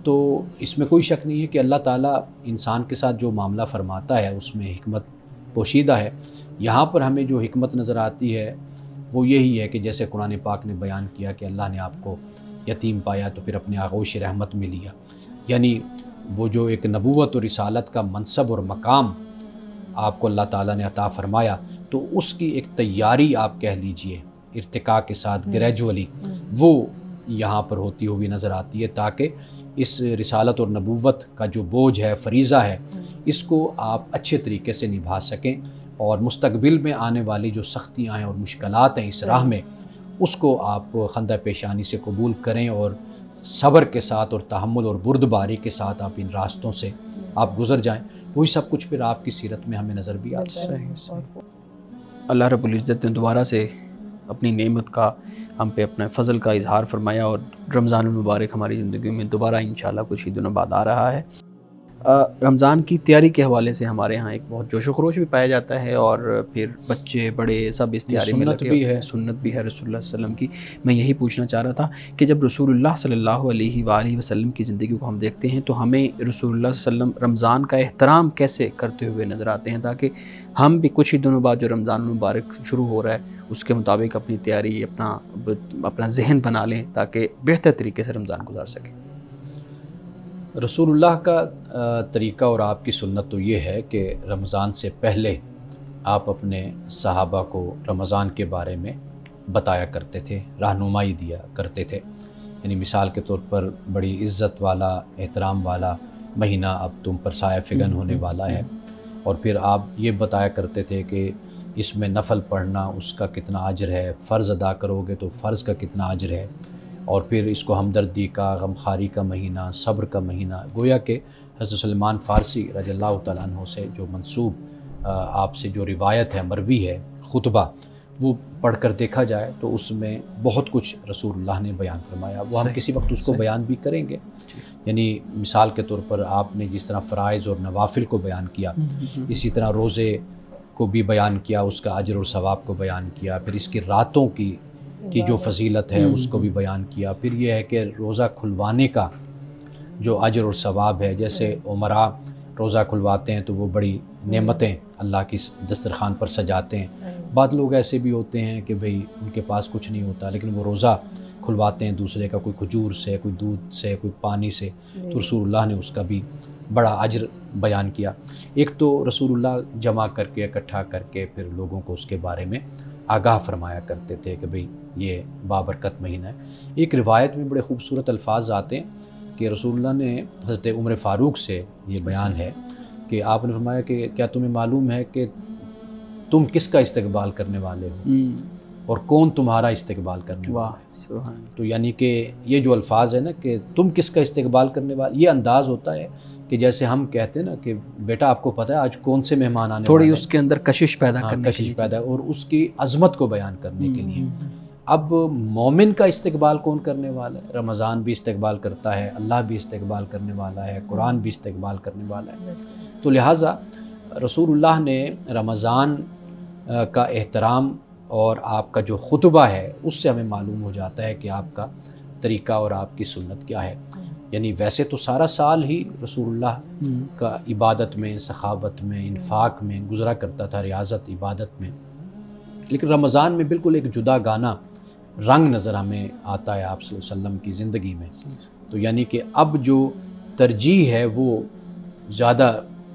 تو اس میں کوئی شک نہیں ہے کہ اللہ تعالیٰ انسان کے ساتھ جو معاملہ فرماتا ہے اس میں حکمت پوشیدہ ہے۔ یہاں پر ہمیں جو حکمت نظر آتی ہے وہ یہی ہے کہ جیسے قرآن پاک نے بیان کیا کہ اللہ نے آپ کو یتیم پایا تو پھر اپنے آغوش رحمت میں لیا، یعنی وہ جو ایک نبوت اور رسالت کا منصب اور مقام آپ کو اللہ تعالیٰ نے عطا فرمایا تو اس کی ایک تیاری آپ کہہ لیجئے ارتقاء کے ساتھ گریجولی وہ یہاں پر ہوتی ہوئی نظر آتی ہے، تاکہ اس رسالت اور نبوت کا جو بوجھ ہے، فریضہ ہے، اس کو آپ اچھے طریقے سے نبھا سکیں اور مستقبل میں آنے والی جو سختیاں ہیں اور مشکلات ہیں اس راہ میں، اس کو آپ خندہ پیشانی سے قبول کریں اور صبر کے ساتھ اور تحمل اور بردباری کے ساتھ آپ ان راستوں سے آپ گزر جائیں، وہی سب کچھ پھر آپ کی سیرت میں ہمیں نظر بھی آتا ہے۔ اللہ رب العزت نے دوبارہ سے اپنی نعمت کا ہم پہ اپنے فضل کا اظہار فرمایا اور رمضان المبارک ہماری زندگی میں دوبارہ انشاءاللہ کچھ ہی دنوں بعد آ رہا ہے۔ رمضان کی تیاری کے حوالے سے ہمارے ہاں ایک بہت جوش و خروش بھی پایا جاتا ہے اور پھر بچے بڑے سب اس تیاری میں لگے، سنت بھی ہے رسول اللہ صلی اللہ علیہ وسلم کی۔ میں یہی پوچھنا چاہ رہا تھا کہ جب رسول اللہ صلی اللہ علیہ وآلہ وسلم کی زندگی کو ہم دیکھتے ہیں تو ہمیں رسول اللہ صلی اللہ علیہ وسلم رمضان کا احترام کیسے کرتے ہوئے نظر آتے ہیں، تاکہ ہم بھی کچھ ہی دنوں بعد جو رمضان المبارک شروع ہو رہا ہے اس کے مطابق اپنی تیاری اپنا ذہن بنا لیں تاکہ بہتر طریقے سے رمضان گزار سکیں۔ رسول اللہ کا طریقہ اور آپ کی سنت تو یہ ہے کہ رمضان سے پہلے آپ اپنے صحابہ کو رمضان کے بارے میں بتایا کرتے تھے، رہنمائی دیا کرتے تھے۔ یعنی مثال کے طور پر بڑی عزت والا، احترام والا مہینہ اب تم پر سایہ فگن ہونے والا ہے، اور پھر آپ یہ بتایا کرتے تھے کہ اس میں نفل پڑھنا اس کا کتنا اجر ہے، فرض ادا کرو گے تو فرض کا کتنا اجر ہے، اور پھر اس کو ہمدردی کا، غمخواری کا مہینہ، صبر کا مہینہ، گویا کہ حضرت سلمان فارسی رضی اللہ تعالیٰ عنہ سے جو منسوب آپ سے جو روایت ہے، مروی ہے، خطبہ، وہ پڑھ کر دیکھا جائے تو اس میں بہت کچھ رسول اللہ نے بیان فرمایا، وہ ہم کسی وقت اس کو بیان بھی کریں گے۔ یعنی مثال کے طور پر آپ نے جس طرح فرائض اور نوافل کو بیان کیا، اسی طرح روزے کو بھی بیان کیا، اس کا اجر اور ثواب کو بیان کیا، پھر اس کی راتوں کی جو فضیلت ہے اس کو بھی بیان کیا، پھر یہ ہے کہ روزہ کھلوانے کا جو اجر اور ثواب ہے، جیسے عمراء روزہ کھلواتے ہیں تو وہ بڑی نعمتیں اللہ کی دسترخوان پر سجاتے ہیں۔ بعض لوگ ایسے بھی ہوتے ہیں کہ بھئی ان کے پاس کچھ نہیں ہوتا لیکن وہ روزہ کھلواتے ہیں دوسرے کا، کوئی کھجور سے، کوئی دودھ سے، کوئی پانی سے، تو رسول اللہ نے اس کا بھی بڑا اجر بیان کیا۔ ایک تو رسول اللہ جمع کر کے، اکٹھا کر کے پھر لوگوں کو اس کے بارے میں آگاہ فرمایا کرتے تھے کہ بھئی یہ بابرکت مہینہ ہے۔ ایک روایت میں بڑے خوبصورت الفاظ آتے ہیں کہ رسول اللہ نے حضرت عمر فاروق سے یہ بیان ہے کہ آپ نے فرمایا کہ کیا تمہیں معلوم ہے کہ تم کس کا استقبال کرنے والے ہو اور کون تمہارا استقبال کرنے والا ہے؟ تو یعنی کہ یہ جو الفاظ ہے نا کہ تم کس کا استقبال کرنے والے، یہ انداز ہوتا ہے کہ جیسے ہم کہتے ہیں نا کہ بیٹا آپ کو پتہ ہے آج کون سے مہمان آنے تھوڑی والے اس کے اندر کشش پیدا کرنے کشش پیدا اور اس کی عظمت کو بیان کرنے کے لیے۔ اب مومن کا استقبال کون کرنے والا ہے؟ رمضان بھی استقبال کرتا ہے، اللہ بھی استقبال کرنے والا ہے، قرآن بھی استقبال کرنے والا ہے۔ تو لہٰذا رسول اللہ نے رمضان کا احترام اور آپ کا جو خطبہ ہے اس سے ہمیں معلوم ہو جاتا ہے کہ آپ کا طریقہ اور آپ کی سنت کیا ہے۔ یعنی ویسے تو سارا سال ہی رسول اللہ کا عبادت میں، سخاوت میں، انفاق میں گزرا کرتا تھا، ریاضت، عبادت میں، لیکن رمضان میں بالکل ایک جدا گانا رنگ نظر ہمیں آتا ہے آپ صلی اللہ علیہ وسلم کی زندگی میں۔ تو یعنی کہ اب جو ترجیح ہے وہ زیادہ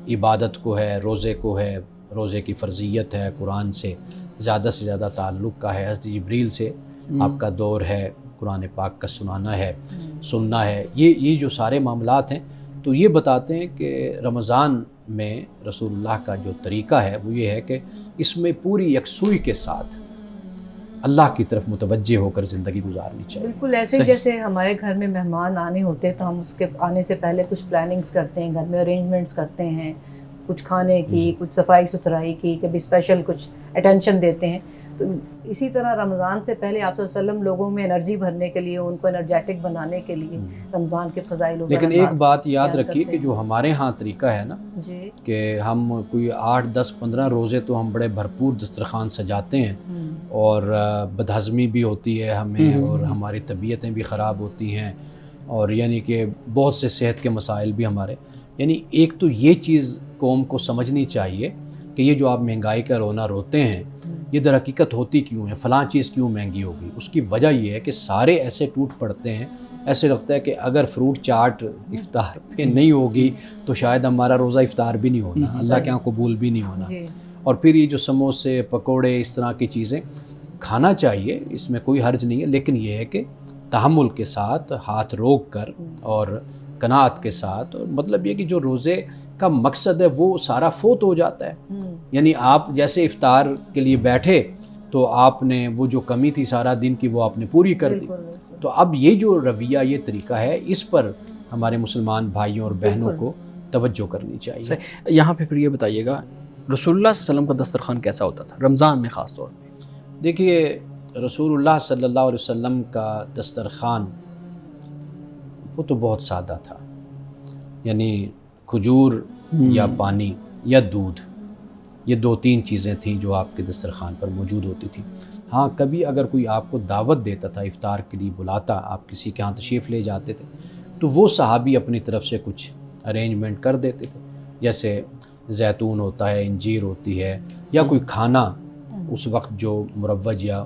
عبادت کو ہے، روزے کو ہے، روزے کی فرضیت ہے، قرآن سے زیادہ تعلق کا ہے، حضرت جبریل سے آپ کا دور ہے، قرآن پاک کا سنانا ہے، سننا ہے، یہ جو سارے معاملات ہیں تو یہ بتاتے ہیں کہ رمضان میں رسول اللہ کا جو طریقہ ہے وہ یہ ہے کہ اس میں پوری یکسوئی کے ساتھ اللہ کی طرف متوجہ ہو کر زندگی گزارنی چاہیے۔ بالکل ایسے ہی جیسے ہمارے گھر میں مہمان آنے ہوتے ہیں تو ہم اس کے آنے سے پہلے کچھ پلاننگز کرتے ہیں، گھر میں ارینجمنٹس کرتے ہیں، کچھ کھانے کی، کچھ صفائی ستھرائی کی، کبھی اسپیشل کچھ اٹینشن دیتے ہیں۔ تو اسی طرح رمضان سے پہلے آپ صلی اللہ علیہ وسلم لوگوں میں انرجی بھرنے کے لیے، ان کو انرجیٹک بنانے کے لیے رمضان کے فضائل وغیرہ۔ لیکن ایک بات یاد رکھیے کہ جو ہمارے ہاں طریقہ ہے نا جی کہ ہم کوئی 8، 10، 15 روزے تو ہم بڑے بھرپور دسترخوان سجاتے ہیں اور بدہضمی بھی ہوتی ہے ہمیں اور ہماری طبیعتیں بھی خراب ہوتی ہیں اور یعنی کہ بہت سے صحت کے مسائل بھی ہمارے، یعنی ایک تو یہ چیز قوم کو سمجھنی چاہیے کہ یہ جو آپ مہنگائی کا رونا روتے ہیں یہ در حقیقت ہوتی کیوں ہے، فلاں چیز کیوں مہنگی ہوگی۔ اس کی وجہ یہ ہے کہ سارے ایسے ٹوٹ پڑتے ہیں ایسے لگتا ہے کہ اگر فروٹ چاٹ افطار پہ نہیں ہوگی تو شاید ہمارا روزہ افطار بھی نہیں ہونا، اللہ کے یہاں قبول بھی نہیں ہونا۔ اور پھر یہ جو سموسے پکوڑے اس طرح کی چیزیں کھانا چاہیے، اس میں کوئی حرج نہیں ہے، لیکن یہ ہے کہ تحمل کے ساتھ، ہاتھ روک کر اور قناعت کے ساتھ، اور مطلب یہ کہ جو روزے کا مقصد ہے وہ سارا فوت ہو جاتا ہے۔ یعنی آپ جیسے افطار کے لیے بیٹھے تو آپ نے وہ جو کمی تھی سارا دن کی وہ آپ نے پوری کر دی۔ تو اب یہ جو رویہ، یہ طریقہ ہے، اس پر ہمارے مسلمان بھائیوں اور بہنوں کو توجہ کرنی چاہیے۔ یہاں پہ پھر یہ بتائیے گا رسول اللہ صلی اللہ علیہ وسلم کا دسترخوان کیسا ہوتا تھا رمضان میں خاص طور پہ؟ دیکھیے رسول اللہ صلی اللہ علیہ وسلم کا دسترخوان وہ تو بہت سادہ تھا، یعنی کھجور یا پانی یا دودھ، یہ 2-3 چیزیں تھیں جو آپ کے دسترخوان پر موجود ہوتی تھیں۔ ہاں کبھی اگر کوئی آپ کو دعوت دیتا تھا، افطار کے لیے بلاتا، آپ کسی کے ہاں تشریف لے جاتے تھے تو وہ صحابی اپنی طرف سے کچھ ارینجمنٹ کر دیتے تھے، جیسے زیتون ہوتا ہے، انجیر ہوتی ہے، یا کوئی کھانا اس وقت جو مروج یا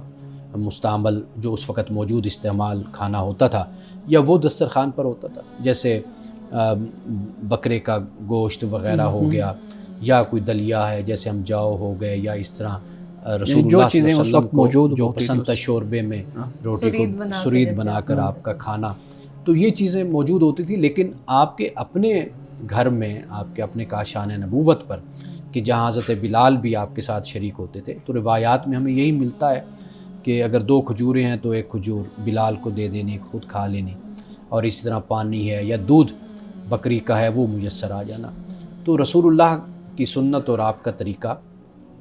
مستعمل جو اس وقت موجود استعمال کھانا ہوتا تھا، یا وہ دسترخوان پر ہوتا تھا، جیسے بکرے کا گوشت وغیرہ ہو گیا، یا کوئی دلیا ہے جیسے ہم جاؤ ہو گئے، یا اس طرح رسول اللہ صلی اللہ علیہ وسلم کو جو پسند تھا شوربے میں روٹی کو سرید بنا کر آپ کا کھانا، تو یہ چیزیں موجود ہوتی تھی۔ لیکن آپ کے اپنے گھر میں، آپ کے اپنے کاشان نبوت پر، کہ جہاں حضرت بلال بھی آپ کے ساتھ شریک ہوتے تھے، تو روایات میں ہمیں یہی ملتا ہے کہ اگر 2 کھجوریں ہیں تو 1 کھجور بلال کو دے دینی، خود کھا لینی، اور اسی طرح پانی ہے یا دودھ بکری کا ہے وہ میسر آ جانا۔ تو رسول اللہ کی سنت اور آپ کا طریقہ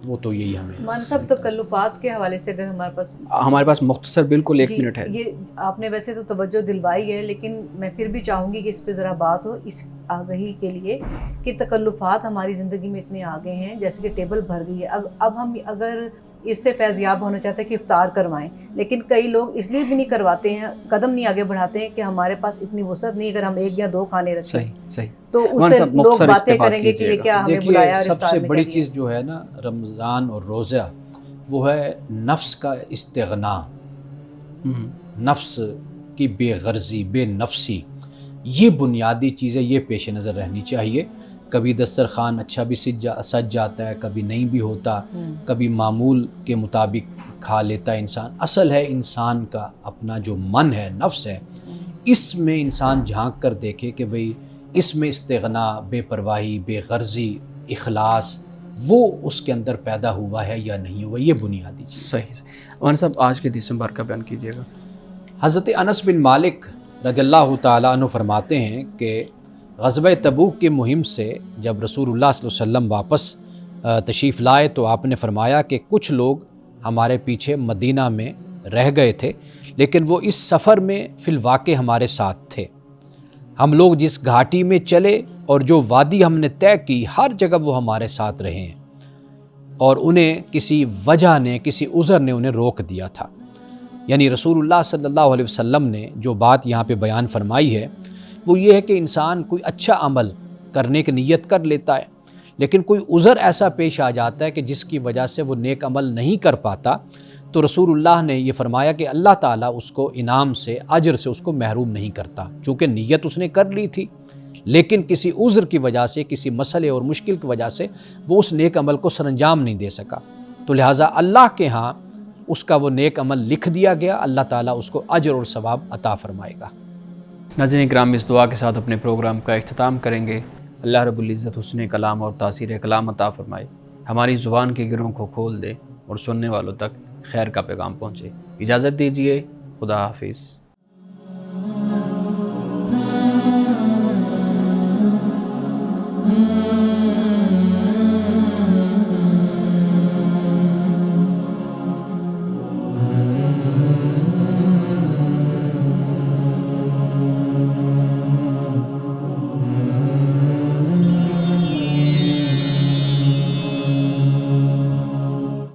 وہ تو یہی ہمیں صاحب تکلفات کے حوالے سے اگر ہمارے پاس مختصر بالکل 1 منٹ ہے۔ یہ آپ نے ویسے تو توجہ دلوائی ہے، لیکن میں پھر بھی چاہوں گی کہ اس پہ ذرا بات ہو، اس آگہی کے لیے کہ تکلفات ہماری زندگی میں اتنے آ گئے ہیں، جیسے کہ ٹیبل بھر گئی ہے۔ اب ہم اگر اس سے فیضیاب ہونا چاہتے ہیں کہ افطار کروائیں، لیکن کئی لوگ اس لیے بھی نہیں کرواتے ہیں، قدم نہیں آگے بڑھاتے ہیں کہ ہمارے پاس اتنی وسعت نہیں، اگر ہم 1 یا 2 کھانے رکھیں صحیح تو اس سے لوگ باتیں کریں گے کہ یہ کیا ہمیں بلایا۔ سب سے بڑی چیز جو ہے نا رمضان اور روزہ، وہ ہے نفس کا استغنا، نفس کی بے غرضی، بے نفسی، یہ بنیادی چیزیں یہ پیش نظر رہنی چاہیے۔ کبھی دسترخوان اچھا بھی سج جاتا ہے، کبھی نہیں بھی ہوتا، کبھی معمول کے مطابق کھا لیتا ہے انسان۔ اصل ہے انسان کا اپنا جو من ہے، نفس ہے، اس میں انسان جھانک کر دیکھے کہ بھئی اس میں استغنا، بے پرواہی، بے غرضی، اخلاص وہ اس کے اندر پیدا ہوا ہے یا نہیں ہوا، یہ بنیادی چیز۔ صحیح۔ مولانا صاحب آج کے حدیث مبارکہ بیان کیجیے گا۔ حضرت انس بن مالک رضی اللہ تعالیٰ عنہ فرماتے ہیں کہ غزوہ تبوک کی مہم سے جب رسول اللہ صلی اللہ علیہ وسلم واپس تشریف لائے تو آپ نے فرمایا کہ کچھ لوگ ہمارے پیچھے مدینہ میں رہ گئے تھے، لیکن وہ اس سفر میں فی الواقع ہمارے ساتھ تھے۔ ہم لوگ جس گھاٹی میں چلے اور جو وادی ہم نے طے کی، ہر جگہ وہ ہمارے ساتھ رہے ہیں، اور انہیں کسی وجہ نے، کسی عذر نے انہیں روک دیا تھا۔ یعنی رسول اللہ صلی اللہ علیہ وسلم نے جو بات یہاں پہ بیان فرمائی ہے وہ یہ ہے کہ انسان کوئی اچھا عمل کرنے کی نیت کر لیتا ہے، لیکن کوئی عذر ایسا پیش آ جاتا ہے کہ جس کی وجہ سے وہ نیک عمل نہیں کر پاتا، تو رسول اللہ نے یہ فرمایا کہ اللہ تعالیٰ اس کو انعام سے، اجر سے اس کو محروم نہیں کرتا، چونکہ نیت اس نے کر لی تھی، لیکن کسی عذر کی وجہ سے، کسی مسئلے اور مشکل کی وجہ سے وہ اس نیک عمل کو سر انجام نہیں دے سکا، تو لہٰذا اللہ کے ہاں اس کا وہ نیک عمل لکھ دیا گیا، اللہ تعالیٰ اس کو اجر اور ثواب عطا فرمائے گا۔ ناظرین کرام، اس دعا کے ساتھ اپنے پروگرام کا اختتام کریں گے۔ اللہ رب العزت حسن کلام اور تاثیر کلام عطا فرمائے، ہماری زبان کے گروں کو کھول دے اور سننے والوں تک خیر کا پیغام پہنچے۔ اجازت دیجیے، خدا حافظ۔